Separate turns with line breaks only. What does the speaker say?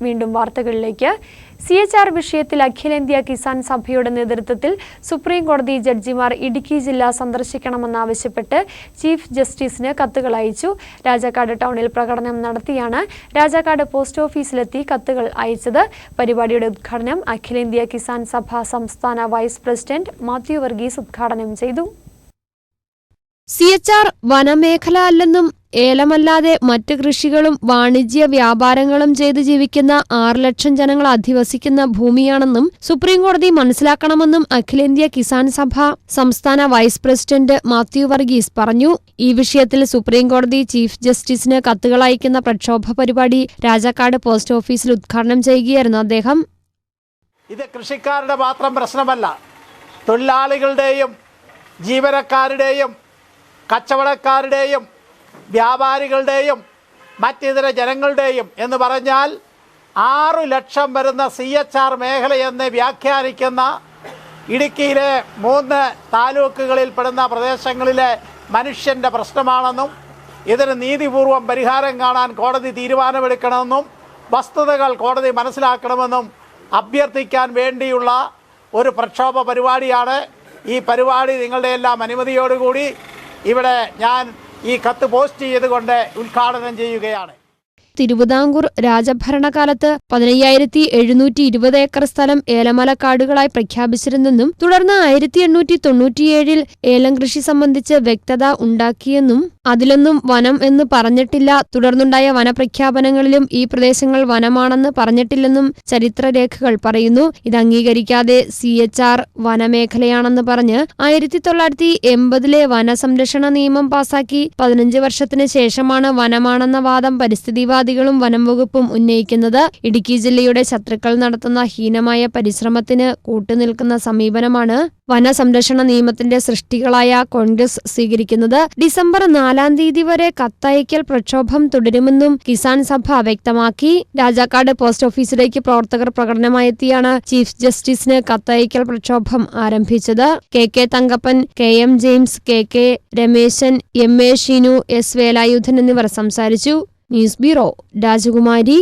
വീണ്ടും വാർത്തകളിലേക്ക്. CHR വിഷയത്തിൽ അഖിലേന്ത്യാ കിസാൻ സഭയുടെ നേതൃത്വത്തിൽ സുപ്രീം കോടതി ജഡ്ജിമാർ ഇടുക്കി ജില്ല സന്ദർശിക്കണമെന്നാവശ്യപ്പെട്ട് ചീഫ് ജസ്റ്റിസിന് കത്തുകൾ അയച്ചു. രാജാക്കാട് ടൗണിൽ പ്രകടനം നടത്തിയാണ് രാജാക്കാട് പോസ്റ്റ് ഓഫീസിലെത്തി കത്തുകൾ അയച്ചത്. പരിപാടിയുടെ ഉദ്ഘാടനം അഖിലേന്ത്യാ കിസാൻ സഭ സംസ്ഥാന വൈസ് പ്രസിഡന്റ് മാത്യു വർഗീസ് ഉദ്ഘാടനം ചെയ്തു.
CHR വനമേഖല അല്ലെന്നും ഏലമല്ലാതെ മറ്റ് കൃഷികളും വാണിജ്യ വ്യാപാരങ്ങളും ചെയ്ത് ജീവിക്കുന്ന 6 ലക്ഷം ജനങ്ങൾ അധിവസിക്കുന്ന ഭൂമിയാണെന്നും സുപ്രീംകോടതി മനസ്സിലാക്കണമെന്നും അഖിലേന്ത്യാ കിസാൻ സഭ സംസ്ഥാന വൈസ് പ്രസിഡന്റ് മാത്യു വർഗീസ് പറഞ്ഞു. ഈ വിഷയത്തിൽ സുപ്രീംകോടതി ചീഫ് ജസ്റ്റിസിന് കത്തുകൾ അയക്കുന്ന പ്രക്ഷോഭ പരിപാടി രാജാക്കാട് പോസ്റ്റ് ഓഫീസിൽ ഉദ്ഘാടനം ചെയ്യുകയായിരുന്നു അദ്ദേഹം.
ഇത് കൃഷിക്കാരുടെ മാത്രം പ്രശ്നമല്ല, തൊഴിലാളികളുടെയും ജീവനക്കാരുടെയും കച്ചവടക്കാരുടെയും വ്യാപാരികളുടെയും മറ്റിതര ജനങ്ങളുടെയും എന്ന് പറഞ്ഞാൽ 6 ലക്ഷം വരുന്ന CHR മേഖലയെന്ന് വ്യാഖ്യാനിക്കുന്ന ഇടുക്കിയിലെ 3 താലൂക്കുകളിൽ പെടുന്ന പ്രദേശങ്ങളിലെ മനുഷ്യൻ്റെ പ്രശ്നമാണെന്നും ഇതിന് നീതിപൂർവം പരിഹാരം കാണാൻ കോടതി തീരുമാനമെടുക്കണമെന്നും വസ്തുതകൾ കോടതി മനസ്സിലാക്കണമെന്നും അഭ്യർത്ഥിക്കാൻ വേണ്ടിയുള്ള ഒരു പ്രക്ഷോഭ പരിപാടിയാണ്. ഈ പരിപാടി നിങ്ങളുടെ എല്ലാം അനുമതിയോടുകൂടി ഇവിടെ ഞാൻ ഈ കത്ത് പോസ്റ്റ് ചെയ്തുകൊണ്ട് ഉദ്ഘാടനം ചെയ്യുകയാണ്.
തിരുവിതാംകൂർ രാജഭരണകാലത്ത് 15,720 ഏക്കർ സ്ഥലം ഏലമലക്കാടുകളായി പ്രഖ്യാപിച്ചിരുന്നെന്നും തുടർന്ന് 1897 ഏലം കൃഷി സംബന്ധിച്ച് വ്യക്തത ഉണ്ടാക്കിയെന്നും അതിലൊന്നും വനം എന്ന് പറഞ്ഞിട്ടില്ല. തുടർന്നുണ്ടായ വനപ്രഖ്യാപനങ്ങളിലും ഈ പ്രദേശങ്ങൾ വനമാണെന്ന് പറഞ്ഞിട്ടില്ലെന്നും ചരിത്രരേഖകൾ പറയുന്നു. ഇത് അംഗീകരിക്കാതെ CHR വനമേഖലയാണെന്ന് പറഞ്ഞ് 1980 വനസംരക്ഷണ നിയമം പാസാക്കി. 15 വർഷത്തിന് ശേഷമാണ് വനമാണെന്ന വാദം പരിസ്ഥിതിവാദികളും വനം വകുപ്പും ഉന്നയിക്കുന്നത്. ഇടുക്കി ജില്ലയുടെ ശത്രുക്കൾ നടത്തുന്ന ഹീനമായ പരിശ്രമത്തിന് കൂട്ടുനിൽക്കുന്ന സമീപനമാണ് വനസംരക്ഷണ നിയമത്തിന്റെ സൃഷ്ടികളായ കോൺഗ്രസ് സ്വീകരിക്കുന്നത്. ഡിസംബർ 4 തീയതി വരെ കത്തയക്കൽ പ്രക്ഷോഭം തുടരുമെന്നും കിസാൻ സഭ വ്യക്തമാക്കി. രാജാക്കാട് പോസ്റ്റ് ഓഫീസിലേക്ക് പ്രവർത്തകർ പ്രകടനമായെത്തിയാണ് ചീഫ് ജസ്റ്റിസിന് കത്തയക്കൽ പ്രക്ഷോഭം ആരംഭിച്ചത്. KK Thankappan, KM James, KK Rameshan, MA Shinu, S Velayudhan എന്നിവർ സംസാരിച്ചു. ന്യൂസ് ബ്യൂറോ, രാജകുമാരി.